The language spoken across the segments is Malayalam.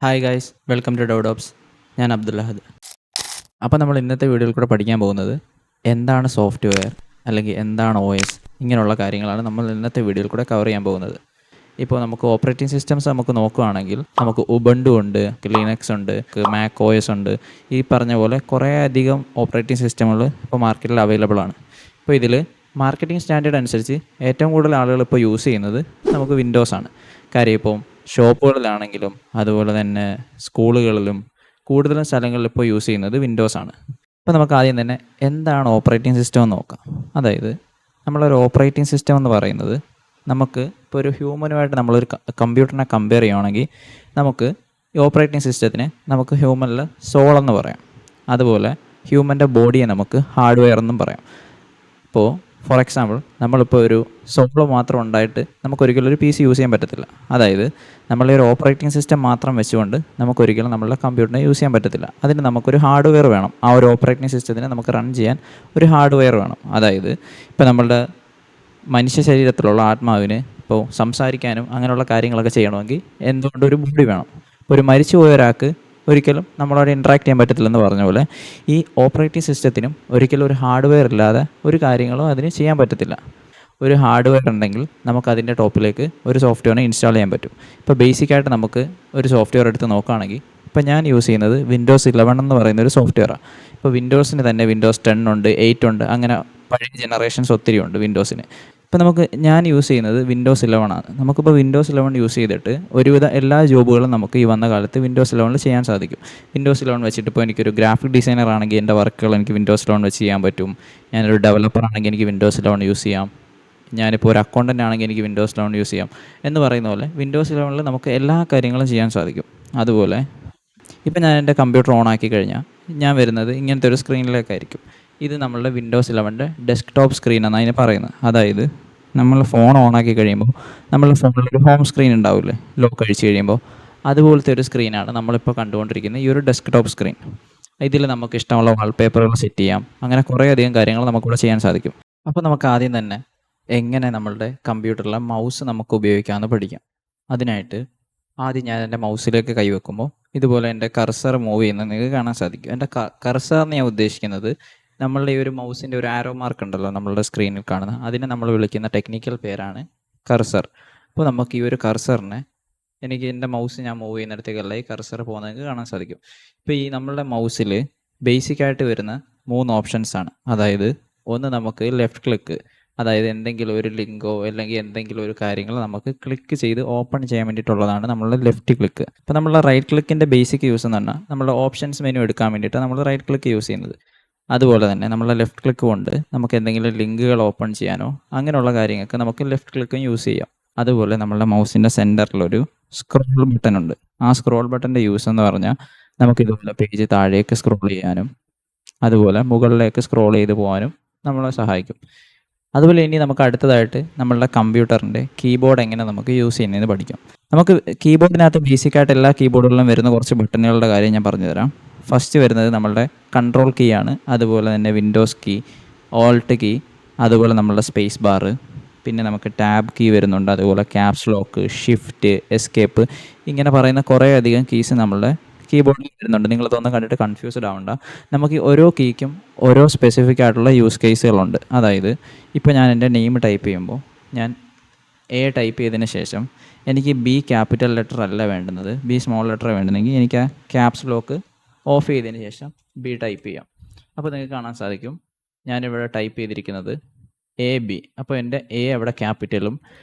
ഹായ് ഗൈസ്, വെൽക്കം ടു ഡെവഡോപ്സ്. ഞാൻ അബ്ദുല്ലഹദ്. അപ്പോൾ നമ്മൾ ഇന്നത്തെ വീഡിയോയിൽ കൂടെ പഠിക്കാൻ പോകുന്നത് എന്താണ് സോഫ്റ്റ്വെയർ അല്ലെങ്കിൽ എന്താണ് ഒ എസ്, ഇങ്ങനെയുള്ള കാര്യങ്ങളാണ് നമ്മൾ ഇന്നത്തെ വീഡിയോയിൽ കൂടെ കവർ ചെയ്യാൻ പോകുന്നത്. ഇപ്പോൾ നമുക്ക് ഓപ്പറേറ്റിംഗ് സിസ്റ്റംസ് നമുക്ക് നോക്കുകയാണെങ്കിൽ നമുക്ക് ഉബണ്ടു ഉണ്ട്, ലിനക്സ് ഉണ്ട്, മാക് ഒ എസ് ഉണ്ട്. ഈ പറഞ്ഞ പോലെ കുറേ അധികം ഓപ്പറേറ്റിംഗ് സിസ്റ്റങ്ങൾ ഇപ്പോൾ മാർക്കറ്റിൽ അവൈലബിൾ ആണ്. ഇപ്പോൾ ഇതിൽ മാർക്കറ്റിംഗ് സ്റ്റാൻഡേർഡ് അനുസരിച്ച് ഏറ്റവും കൂടുതൽ ആളുകൾ ഇപ്പോൾ യൂസ് ചെയ്യുന്നത് നമുക്ക് വിൻഡോസ് ആണ്. കാര്യം ഇപ്പോൾ ഷോപ്പുകളിലാണെങ്കിലും അതുപോലെ തന്നെ സ്കൂളുകളിലും കൂടുതലും സ്ഥലങ്ങളിൽ ഇപ്പോൾ യൂസ് ചെയ്യുന്നത് വിൻഡോസ് ആണ്. അപ്പോൾ നമുക്ക് ആദ്യം തന്നെ എന്താണ് ഓപ്പറേറ്റിംഗ് സിസ്റ്റം എന്ന് നോക്കാം. അതായത് നമ്മളൊരു ഓപ്പറേറ്റിംഗ് സിസ്റ്റം എന്ന് പറയുന്നത് നമുക്ക് ഇപ്പോൾ ഒരു ഹ്യൂമനുമായിട്ട് നമ്മളൊരു കമ്പ്യൂട്ടറിനെ കമ്പയർ ചെയ്യുകയാണെങ്കിൽ നമുക്ക് ഈ ഓപ്പറേറ്റിംഗ് സിസ്റ്റത്തിനെ നമുക്ക് ഹ്യൂമനിൽ സോൾ എന്ന് പറയാം. അതുപോലെ ഹ്യൂമൻ്റെ ബോഡിയെ നമുക്ക് ഹാർഡ്വെയർ എന്നും പറയാം. ഇപ്പോൾ ഫോർ എക്സാമ്പിൾ നമ്മളിപ്പോൾ ഒരു സോൾ മാത്രം ഉണ്ടായിട്ട് നമുക്കൊരിക്കലും ഒരു PC യൂസ് ചെയ്യാൻ പറ്റത്തില്ല. അതായത് നമ്മളെ ഒരു ഓപ്പറേറ്റിംഗ് സിസ്റ്റം മാത്രം വെച്ചുകൊണ്ട് നമുക്കൊരിക്കലും നമ്മളുടെ കമ്പ്യൂട്ടറിനെ യൂസ് ചെയ്യാൻ പറ്റത്തില്ല. അതിന് നമുക്കൊരു ഹാർഡ്വെയർ വേണം. ആ ഒരു ഓപ്പറേറ്റിംഗ് സിസ്റ്റത്തിനെ നമുക്ക് റൺ ചെയ്യാൻ ഒരു ഹാർഡ്വെയർ വേണം. അതായത് ഇപ്പോൾ നമ്മളുടെ മനുഷ്യ ശരീരത്തിലുള്ള ആത്മാവിന് ഇപ്പോൾ സംസാരിക്കാനും അങ്ങനെയുള്ള കാര്യങ്ങളൊക്കെ ചെയ്യണമെങ്കിൽ എന്തുകൊണ്ട് ഒരു ബോഡി വേണം. ഒരു മരിച്ചു പോയ ഒരാൾക്ക് ഒരിക്കലും നമ്മളോട് ഇൻട്രാക്ട് ചെയ്യാൻ പറ്റത്തില്ലെന്ന് പറഞ്ഞ പോലെ ഈ ഓപ്പറേറ്റിംഗ് സിസ്റ്റത്തിനും ഒരിക്കലും ഒരു ഹാർഡ്വെയർ ഇല്ലാതെ ഒരു കാര്യങ്ങളും അതിന് ചെയ്യാൻ പറ്റത്തില്ല. ഒരു ഹാർഡ്വെയർ ഉണ്ടെങ്കിൽ നമുക്കതിൻ്റെ ടോപ്പിലേക്ക് ഒരു സോഫ്റ്റ്വെയറിനെ ഇൻസ്റ്റാൾ ചെയ്യാൻ പറ്റും. ഇപ്പോൾ ബേസിക്കായിട്ട് നമുക്ക് ഒരു സോഫ്റ്റ്വെയർ എടുത്ത് നോക്കുകയാണെങ്കിൽ ഇപ്പോൾ ഞാൻ യൂസ് ചെയ്യുന്നത് വിൻഡോസ് 11 എന്ന് പറയുന്ന ഒരു സോഫ്റ്റ്വെയറാണ്. ഇപ്പോൾ വിൻഡോസിന് തന്നെ വിൻഡോസ് 10 ഉണ്ട്, 8 ഉണ്ട്, അങ്ങനെ പഴയ ജനറേഷൻസ് ഒത്തിരി ഉണ്ട് വിൻഡോസിന്. ഇപ്പോൾ ഞാൻ യൂസ് ചെയ്യുന്നത് വിൻഡോസ് 11 ആണ്. നമുക്കിപ്പോൾ വിൻഡോസ് 11 യൂസ് ചെയ്തിട്ട് ഒരുവിധ എല്ലാ ജോബുകളും നമുക്ക് ഈ വന്ന കാലത്ത് വിൻഡോസ് 11 ചെയ്യാൻ സാധിക്കും. വിൻഡോസ് 11 വെച്ചിട്ട് ഇപ്പോൾ എനിക്കൊരു ഗ്രാഫിക് ഡിസൈനർ ആണെങ്കിൽ എൻ്റെ വർക്കുകൾ എനിക്ക് വിൻഡോസ് 11 വെച്ച് ചെയ്യാൻ പറ്റും. ഞാനൊരു ഡെവലപ്പർ ആണെങ്കിൽ എനിക്ക് വിൻഡോസ് 11 യൂസ് ചെയ്യാം. ഞാനിപ്പോൾ ഒരു അക്കൗണ്ടൻ്റ് ആണെങ്കിൽ എനിക്ക് വിൻഡോസ് 11 യൂസ് ചെയ്യാം എന്ന് പറയുന്ന പോലെ വിൻഡോസ് 11 നമുക്ക് എല്ലാ കാര്യങ്ങളും ചെയ്യാൻ സാധിക്കും. അതുപോലെ ഇപ്പോൾ ഞാൻ എൻ്റെ കമ്പ്യൂട്ടർ ഓൺ ആക്കി കഴിഞ്ഞാൽ ഞാൻ വരുന്നത് ഇങ്ങനത്തെ ഒരു സ്ക്രീനിലേക്കായിരിക്കും. ഇത് നമ്മളുടെ വിൻഡോസ് 11 ഡെസ്ക്ടോപ്പ് സ്ക്രീൻ എന്നാണ് അതിനെ പറയുന്നത്. അതായത് നമ്മൾ ഫോൺ ഓണാക്കി കഴിയുമ്പോൾ നമ്മളുടെ ഫോണിലൊരു ഹോം സ്ക്രീൻ ഉണ്ടാവില്ലേ, ലോക്ക് അഴിച്ച് കഴിയുമ്പോൾ അതുപോലത്തെ ഒരു സ്ക്രീനാണ് നമ്മളിപ്പോൾ കണ്ടുകൊണ്ടിരിക്കുന്ന ഈ ഒരു ഡെസ്ക്ടോപ്പ് സ്ക്രീൻ. ഇതിൽ നമുക്ക് ഇഷ്ടമുള്ള വാൾപേപ്പറുകൾ സെറ്റ് ചെയ്യാം. അങ്ങനെ കുറേ അധികം കാര്യങ്ങൾ നമുക്കിവിടെ ചെയ്യാൻ സാധിക്കും. അപ്പോൾ നമുക്ക് ആദ്യം തന്നെ എങ്ങനെ നമ്മളുടെ കമ്പ്യൂട്ടറിലെ മൗസ് നമുക്ക് ഉപയോഗിക്കാമെന്ന് പഠിക്കാം. അതിനായിട്ട് ആദ്യം ഞാൻ എൻ്റെ മൗസിലേക്ക് കൈവെക്കുമ്പോൾ ഇതുപോലെ എൻ്റെ കർസർ മൂവ് ചെയ്യുന്നത് നിങ്ങൾക്ക് കാണാൻ സാധിക്കും. എൻ്റെ കർസറിന് ഞാൻ ഉദ്ദേശിക്കുന്നത് നമ്മളുടെ ഈ ഒരു മൗസിൻ്റെ ഒരു ആരോ മാർക്ക് ഉണ്ടല്ലോ നമ്മളുടെ സ്ക്രീനിൽ കാണുന്ന, അതിനെ നമ്മൾ വിളിക്കുന്ന ടെക്നിക്കൽ പേരാണ് കർസർ. അപ്പോൾ നമുക്ക് ഈ ഒരു കർസറിനെ എനിക്ക് എൻ്റെ മൗസ് ഞാൻ മൂവ് ചെയ്യുന്നിടത്തേക്കല്ല ഈ കർസർ പോകുന്നത് കാണാൻ സാധിക്കും. ഇപ്പോൾ ഈ നമ്മളുടെ മൗസിൽ ബേസിക്കായിട്ട് വരുന്ന 3 ഓപ്ഷൻസ് ആണ്. അതായത് ഒന്ന് നമുക്ക് ലെഫ്റ്റ് ക്ലിക്ക്, അതായത് എന്തെങ്കിലും ഒരു ലിങ്കോ അല്ലെങ്കിൽ എന്തെങ്കിലും ഒരു കാര്യങ്ങൾ നമുക്ക് ക്ലിക്ക് ചെയ്ത് ഓപ്പൺ ചെയ്യാൻ വേണ്ടിയിട്ടുള്ളതാണ് നമ്മളുടെ ലെഫ്റ്റ് ക്ലിക്ക്. ഇപ്പോൾ നമ്മളുടെ റൈറ്റ് ക്ലിക്കിൻ്റെ ബേസിക് യൂസ് എന്ന് പറഞ്ഞാൽ നമ്മളുടെ ഓപ്ഷൻസ് മെനു എടുക്കാൻ വേണ്ടിയിട്ടാണ് നമ്മൾ റൈറ്റ് ക്ലിക്ക് യൂസ് ചെയ്യുന്നത്. അതുപോലെ തന്നെ നമ്മളെ ലെഫ്റ്റ് ക്ലിക്ക് കൊണ്ട് നമുക്ക് എന്തെങ്കിലും ലിങ്കുകൾ ഓപ്പൺ ചെയ്യാനോ അങ്ങനെയുള്ള കാര്യങ്ങൾക്ക് നമുക്ക് ലെഫ്റ്റ് ക്ലിക്കും യൂസ് ചെയ്യാം. അതുപോലെ നമ്മളുടെ മൗസിൻ്റെ സെൻറ്ററിലൊരു സ്ക്രോൾ ബട്ടൺ ഉണ്ട്. ആ സ്ക്രോൾ ബട്ടൻ്റെ യൂസ് എന്ന് പറഞ്ഞാൽ നമുക്ക് ഇതുപോലെ പേജ് താഴേക്ക് സ്ക്രോൾ ചെയ്യാനും അതുപോലെ മുകളിലേക്ക് സ്ക്രോൾ ചെയ്ത് പോകാനും നമ്മളെ സഹായിക്കും. അതുപോലെ ഇനി നമുക്ക് അടുത്തതായിട്ട് നമ്മളുടെ കമ്പ്യൂട്ടറിൻ്റെ കീബോർഡ് എങ്ങനെ നമുക്ക് യൂസ് ചെയ്യുന്നതെന്ന് പഠിക്കാം. നമുക്ക് കീബോർഡിനകത്ത് ബേസിക്കായിട്ട് എല്ലാ കീബോർഡുകളിലും വരുന്ന കുറച്ച് ബട്ടണുകളുടെ കാര്യം ഞാൻ പറഞ്ഞുതരാം. ഫസ്റ്റ് വരുന്നത് നമ്മളുടെ കൺട്രോൾ കീ ആണ്. അതുപോലെ തന്നെ വിൻഡോസ് കീ, ഓൾട്ട് കീ, അതുപോലെ നമ്മളുടെ സ്പേസ് ബാർ, പിന്നെ നമുക്ക് ടാബ് കീ വരുന്നുണ്ട്. അതുപോലെ ക്യാപ്സ് ലോക്ക്, ഷിഫ്റ്റ്, എസ്കേപ്പ്, ഇങ്ങനെ പറയുന്ന കുറേ അധികം കീസ് നമ്മളുടെ കീബോർഡിൽ വരുന്നുണ്ട്. നിങ്ങളിതൊന്നും കണ്ടിട്ട് കൺഫ്യൂസ്ഡ് ആവണ്ട. നമുക്ക് ഓരോ കീക്കും ഓരോ സ്പെസിഫിക് ആയിട്ടുള്ള യൂസ് കേസുകളുണ്ട്. അതായത് ഇപ്പോൾ ഞാൻ എൻ്റെ നെയിം ടൈപ്പ് ചെയ്യുമ്പോൾ ഞാൻ A ടൈപ്പ് ചെയ്തതിന് ശേഷം എനിക്ക് B ക്യാപിറ്റൽ ലെറ്റർ അല്ല വേണ്ടുന്നത്, B സ്മോൾ ലെറ്റർ വേണ്ടുന്നെങ്കിൽ എനിക്ക് ആ ക്യാപ്സ് ലോക്ക് ഓഫ് ചെയ്തതിന് ശേഷം B ടൈപ്പ് ചെയ്യാം. അപ്പോൾ നിങ്ങൾക്ക് കാണാൻ സാധിക്കും ഞാനിവിടെ ടൈപ്പ് ചെയ്തിരിക്കുന്നത് AB. അപ്പോൾ എൻ്റെ A അവിടെ ക്യാപിറ്റലും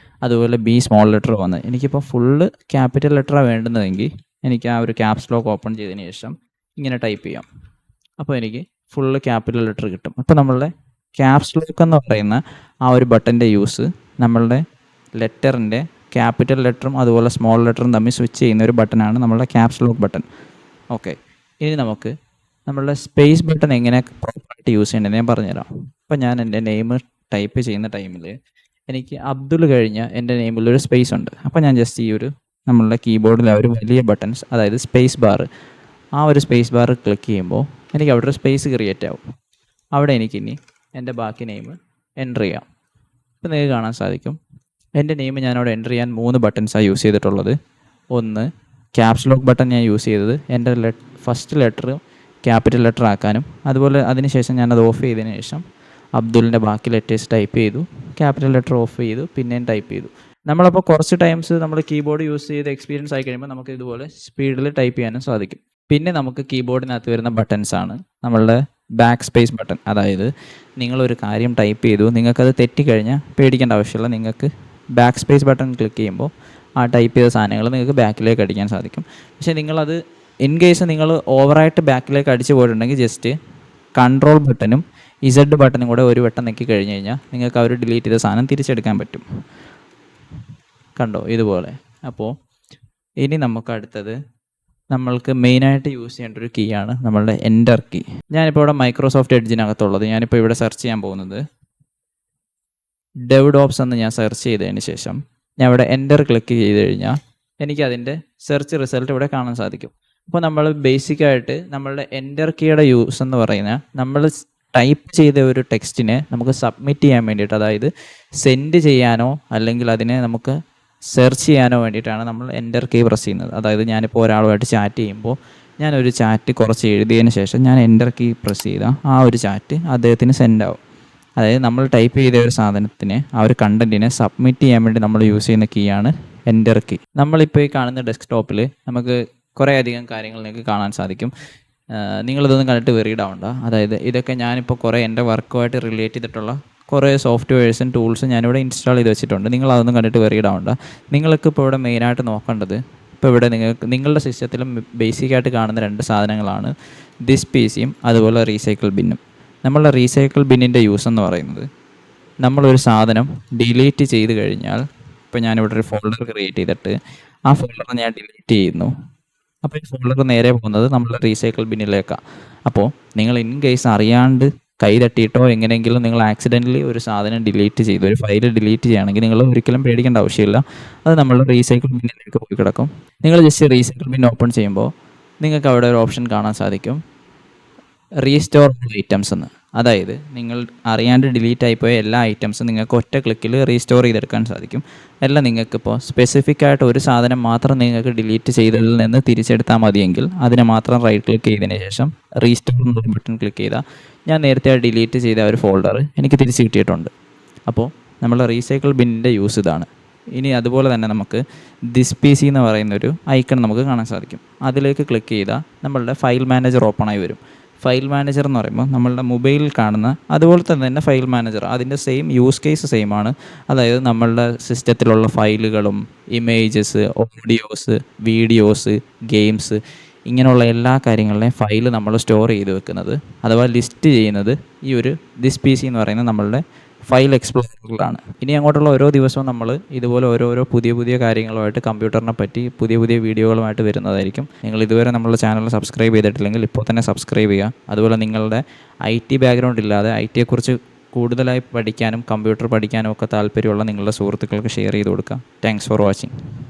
അതുപോലെ B സ്മോൾ ലെറ്റർ വന്ന് എനിക്കിപ്പോൾ ഫുള്ള് ക്യാപിറ്റൽ ലെറ്ററാണ് വേണ്ടുന്നതെങ്കിൽ എനിക്ക് ആ ഒരു ക്യാപ്സ് ലോക്ക് ഓപ്പൺ ചെയ്തതിന് ശേഷം ഇങ്ങനെ ടൈപ്പ് ചെയ്യാം. അപ്പോൾ എനിക്ക് ഫുള്ള് ക്യാപിറ്റൽ ലെറ്റർ കിട്ടും. അപ്പോൾ നമ്മളുടെ ക്യാപ്സ് ലോക്ക് എന്ന് പറയുന്ന ആ ഒരു ബട്ടൻ്റെ യൂസ് നമ്മളുടെ ലെറ്ററിൻ്റെ ക്യാപിറ്റൽ ലെറ്ററും അതുപോലെ സ്മോൾ ലെറ്ററും തമ്മിൽ സ്വിച്ച് ചെയ്യുന്ന ഒരു ബട്ടനാണ് നമ്മളുടെ ക്യാപ്സ് ലോക്ക് ബട്ടൺ. ഓക്കെ, ഇനി നമുക്ക് നമ്മളുടെ സ്പേസ് ബട്ടൺ എങ്ങനെ പ്രോപ്പറായിട്ട് യൂസ് ചെയ്യേണ്ടത് ഞാൻ പറഞ്ഞുതരാം. അപ്പോൾ ഞാൻ എൻ്റെ നെയിം ടൈപ്പ് ചെയ്യുന്ന ടൈമിൽ എനിക്ക് അബ്ദുൾ കഴിഞ്ഞ എൻ്റെ നെയിമിലൊരു സ്പേസ് ഉണ്ട്. അപ്പോൾ ഞാൻ ജസ്റ്റ് ഈ ഒരു നമ്മളുടെ കീബോർഡിലെ ഒരു വലിയ ബട്ടൺസ്, അതായത് സ്പേസ് ബാർ, ആ ഒരു സ്പേസ് ബാർ ക്ലിക്ക് ചെയ്യുമ്പോൾ എനിക്ക് അവിടെ ഒരു സ്പേസ് ക്രിയേറ്റ് ആവും. അവിടെ എനിക്കിനി എൻ്റെ ബാക്കി നെയിം എൻ്റർ ചെയ്യാം. ഇപ്പോൾ നിങ്ങൾക്ക് കാണാൻ സാധിക്കും എൻ്റെ നെയിം ഞാനവിടെ എൻ്റർ ചെയ്യാൻ 3 ബട്ടൺസാണ് യൂസ് ചെയ്തിട്ടുള്ളത്. ഒന്ന് ക്യാപ്സ് ലോക്ക് ബട്ടൺ ഞാൻ യൂസ് ചെയ്തത് എൻ്റെ ഫസ്റ്റ് ലെറ്റർ ക്യാപിറ്റൽ ലെറ്റർ ആക്കാനും, അതുപോലെ അതിനുശേഷം ഞാനത് ഓഫ് ചെയ്തതിന് ശേഷം അബ്ദുലിൻ്റെ ബാക്കി ലെറ്റേഴ്സ് ടൈപ്പ് ചെയ്തു, ക്യാപിറ്റൽ ലെറ്റർ ഓഫ് ചെയ്തു, പിന്നെയും ടൈപ്പ് ചെയ്തു. നമ്മളപ്പോൾ കുറച്ച് ടൈംസ് നമ്മൾ കീബോർഡ് യൂസ് ചെയ്ത് എക്സ്പീരിയൻസ് ആയി കഴിയുമ്പോൾ നമുക്ക് ഇതുപോലെ സ്പീഡിൽ ടൈപ്പ് ചെയ്യാനും സാധിക്കും. പിന്നെ നമുക്ക് കീബോർഡിനകത്ത് വരുന്ന ബട്ടൺസ് ആണ് നമ്മളുടെ ബാക്ക് സ്പേസ് ബട്ടൺ. അതായത് നിങ്ങളൊരു കാര്യം ടൈപ്പ് ചെയ്തു, നിങ്ങൾക്കത് തെറ്റിക്കഴിഞ്ഞാൽ പേടിക്കേണ്ട ആവശ്യമില്ല. നിങ്ങൾക്ക് ബാക്ക് സ്പേസ് ബട്ടൺ ക്ലിക്ക് ചെയ്യുമ്പോൾ ആ ടൈപ്പ് ചെയ്ത സാധനങ്ങൾ നിങ്ങൾക്ക് ബാക്കിലേക്ക് അടിക്കാൻ സാധിക്കും. പക്ഷേ നിങ്ങളത് ഇൻ കേസ് നിങ്ങൾ ഓവറായിട്ട് ബാക്കിലേക്ക് അടിച്ച് പോയിട്ടുണ്ടെങ്കിൽ ജസ്റ്റ് കൺട്രോൾ ബട്ടണും ഇസഡ് ബട്ടണും കൂടെ ഒരു വട്ടം നെക്കി കഴിഞ്ഞ് കഴിഞ്ഞാൽ നിങ്ങൾക്ക് അവർ ഡിലീറ്റ് ചെയ്ത സാധനം തിരിച്ചെടുക്കാൻ പറ്റും. കണ്ടോ ഇതുപോലെ. അപ്പോൾ ഇനി നമുക്ക് അടുത്തത് നമ്മൾക്ക് മെയിനായിട്ട് യൂസ് ചെയ്യേണ്ട ഒരു കീ ആണ് നമ്മളുടെ എൻ്റർ കീ. ഞാനിപ്പോൾ ഇവിടെ മൈക്രോസോഫ്റ്റ് എഡ്ജിനകത്തുള്ളത്, ഞാനിപ്പോൾ ഇവിടെ സെർച്ച് ചെയ്യാൻ പോകുന്നത് ഡെവ്ഡോപ്സ് എന്ന് ഞാൻ സെർച്ച് ചെയ്തതിന് ശേഷം ഞാൻ ഇവിടെ എൻ്റർ ക്ലിക്ക് ചെയ്ത് കഴിഞ്ഞാൽ എനിക്ക് അതിൻ്റെ സെർച്ച് റിസൾട്ട് ഇവിടെ കാണാൻ സാധിക്കും. അപ്പോൾ നമ്മൾ ബേസിക്കായിട്ട് നമ്മളുടെ എൻ്റർ കീയുടെ യൂസ് എന്ന് പറയുന്നത് നമ്മൾ ടൈപ്പ് ചെയ്ത ഒരു ടെക്സ്റ്റിനെ നമുക്ക് സബ്മിറ്റ് ചെയ്യാൻ വേണ്ടിയിട്ട്, അതായത് സെൻഡ് ചെയ്യാനോ അല്ലെങ്കിൽ അതിനെ നമുക്ക് സെർച്ച് ചെയ്യാനോ വേണ്ടിയിട്ടാണ് നമ്മൾ എൻ്റർ കീ പ്രസ് ചെയ്യുന്നത്. അതായത് ഞാനിപ്പോൾ ഒരാളുമായിട്ട് ചാറ്റ് ചെയ്യുമ്പോൾ ഞാനൊരു ചാറ്റ് കുറച്ച് എഴുതിയതിന് ശേഷം ഞാൻ എൻ്റർ കീ പ്രസ് ചെയ്താൽ ആ ഒരു ചാറ്റ് അദ്ദേഹത്തിന് സെൻഡ് ആവും. അതായത് നമ്മൾ ടൈപ്പ് ചെയ്ത ഒരു സാധനത്തിന് ആ ഒരു കണ്ടൻറ്റിനെ സബ്മിറ്റ് ചെയ്യാൻ വേണ്ടി നമ്മൾ യൂസ് ചെയ്യുന്ന കീ ആണ് എൻ്റർ കീ. നമ്മളിപ്പോൾ ഈ കാണുന്ന ഡെസ്ക്ടോപ്പിൽ നമുക്ക് കുറേ അധികം കാര്യങ്ങൾ നിങ്ങൾക്ക് കാണാൻ സാധിക്കും. നിങ്ങളിതൊന്നും കണ്ടിട്ട് വെറീഡ് ആവണ്ട. അതായത് ഇതൊക്കെ ഞാനിപ്പോൾ കുറേ എൻ്റെ വർക്കുമായിട്ട് റിലേറ്റ് ചെയ്തിട്ടുള്ള കുറേ സോഫ്റ്റ്വെയർസും ടൂൾസും ഞാനിവിടെ ഇൻസ്റ്റാൾ ചെയ്ത് വെച്ചിട്ടുണ്ട്. നിങ്ങളതൊന്നും കണ്ടിട്ട് വെറീഡ് ആവണ്ട. നിങ്ങൾക്ക് ഇപ്പോൾ ഇവിടെ മെയിനായിട്ട് നോക്കേണ്ടത്, ഇപ്പോൾ ഇവിടെ നിങ്ങളുടെ സിസ്റ്റത്തിലും ബേസിക്കായിട്ട് കാണുന്ന രണ്ട് സാധനങ്ങളാണ് ദിസ് പി സിയും അതുപോലെ റീസൈക്കിൾ ബിന്നും. നമ്മളുടെ റീസൈക്കിൾ ബിന്നിൻ്റെ യൂസ് എന്ന് പറയുന്നത്, നമ്മളൊരു സാധനം ഡിലീറ്റ് ചെയ്ത് കഴിഞ്ഞാൽ, ഇപ്പോൾ ഞാനിവിടെ ഒരു ഫോൾഡർ ക്രിയേറ്റ് ചെയ്തിട്ട് ആ ഫോൾഡർ ഞാൻ ഡിലീറ്റ് ചെയ്യുന്നു. അപ്പോൾ ഈ ഫോൾഡർ നേരെ പോകുന്നത് നമ്മളുടെ റീസൈക്കിൾ ബിന്നിലേക്കാണ്. അപ്പോൾ നിങ്ങൾ ഇൻ കേസ് അറിയാണ്ട് കൈ തട്ടിയിട്ടോ എങ്ങനെയെങ്കിലും നിങ്ങൾ ആക്സിഡൻ്റലി ഒരു സാധനം ഡിലീറ്റ് ചെയ്തു, ഒരു ഫയൽ ഡിലീറ്റ് ചെയ്യുകയാണെങ്കിൽ നിങ്ങൾ ഒരിക്കലും പേടിക്കേണ്ട ആവശ്യമില്ല. അത് നമ്മളുടെ റീസൈക്കിൾ ബിന്നിലേക്ക് പോയി കിടക്കും. നിങ്ങൾ ജസ്റ്റ് റീസൈക്കിൾ ബിൻ ഓപ്പൺ ചെയ്യുമ്പോൾ നിങ്ങൾക്ക് അവിടെ ഒരു ഓപ്ഷൻ കാണാൻ സാധിക്കും, റീസ്റ്റോർ ഓൾ ഐറ്റംസ് എന്ന്. അതായത് നിങ്ങൾ അറിയാണ്ട് ഡിലീറ്റ് ആയിപ്പോയ എല്ലാ ഐറ്റംസും നിങ്ങൾക്ക് ഒറ്റ ക്ലിക്കിൽ റീസ്റ്റോർ ചെയ്തെടുക്കാൻ സാധിക്കും. എല്ലാം നിങ്ങൾക്കിപ്പോൾ സ്പെസിഫിക് ആയിട്ട് ഒരു സാധനം മാത്രം നിങ്ങൾക്ക് ഡിലീറ്റ് ചെയ്തതിൽ നിന്ന് തിരിച്ചെടുത്താൽ മതിയെങ്കിൽ അതിനെ മാത്രം റൈറ്റ് ക്ലിക്ക് ചെയ്തതിന് ശേഷം റീസ്റ്റോർ എന്ന ബട്ടൺ ക്ലിക്ക് ചെയ്താൽ ഞാൻ നേരത്തെ ഡിലീറ്റ് ചെയ്ത ഒരു ഫോൾഡർ എനിക്ക് തിരിച്ച് കിട്ടിയിട്ടുണ്ട്. അപ്പോൾ നമ്മൾ റീസൈക്കിൾ ബിന്നിൻ്റെ യൂസ് ഇതാണ്. ഇനി അതുപോലെ തന്നെ നമുക്ക് ദിസ് പി സി എന്ന് പറയുന്നൊരു ഐക്കൺ നമുക്ക് കാണാൻ സാധിക്കും. അതിലേക്ക് ക്ലിക്ക് ചെയ്താൽ നമ്മളുടെ ഫയൽ മാനേജർ ഓപ്പണായി വരും. ഫയൽ മാനേജർ എന്ന് പറയുമ്പോൾ നമ്മളുടെ മൊബൈലിൽ കാണുന്ന അതുപോലെ തന്നെ ഫയൽ മാനേജർ, അതിൻ്റെ സെയിം യൂസ് കേസ് സെയിം ആണ്. അതായത് നമ്മളുടെ സിസ്റ്റത്തിലുള്ള ഫയലുകളും ഇമേജസ്, ഓഡിയോസ്, വീഡിയോസ്, ഗെയിംസ്, ഇങ്ങനെയുള്ള എല്ലാ കാര്യങ്ങളുടെയും ഫയൽ നമ്മൾ സ്റ്റോർ ചെയ്ത് വെക്കുന്നത് അഥവാ ലിസ്റ്റ് ചെയ്യുന്നത് ഈ ഒരു ദിസ് പി സി എന്ന് പറയുന്ന നമ്മളുടെ ഫയൽ എക്സ്പ്ലോററിലാണ്. ഇനി അങ്ങോട്ടുള്ള ഓരോ ദിവസവും നമ്മൾ ഇതുപോലെ ഓരോരോ പുതിയ കാര്യങ്ങളുമായിട്ട് കമ്പ്യൂട്ടറിനെ പറ്റി പുതിയ വീഡിയോകളുമായിട്ട് വരുന്നതായിരിക്കും. നിങ്ങൾ ഇതുവരെ നമ്മളുടെ ചാനൽ സബ്സ്ക്രൈബ് ചെയ്തിട്ടില്ലെങ്കിൽ ഇപ്പോൾ തന്നെ സബ്സ്ക്രൈബ് ചെയ്യുക. അതുപോലെ നിങ്ങളുടെ IT ബാക്ക്ഗ്രൗണ്ട് ഇല്ലാതെ ITയെക്കുറിച്ച് കൂടുതലായി പഠിക്കാനും കമ്പ്യൂട്ടർ പഠിക്കാനും ഒക്കെ താല്പര്യമുള്ള നിങ്ങളുടെ സുഹൃത്തുക്കൾക്ക് ഷെയർ ചെയ്ത് കൊടുക്കുക. Thanks for watching.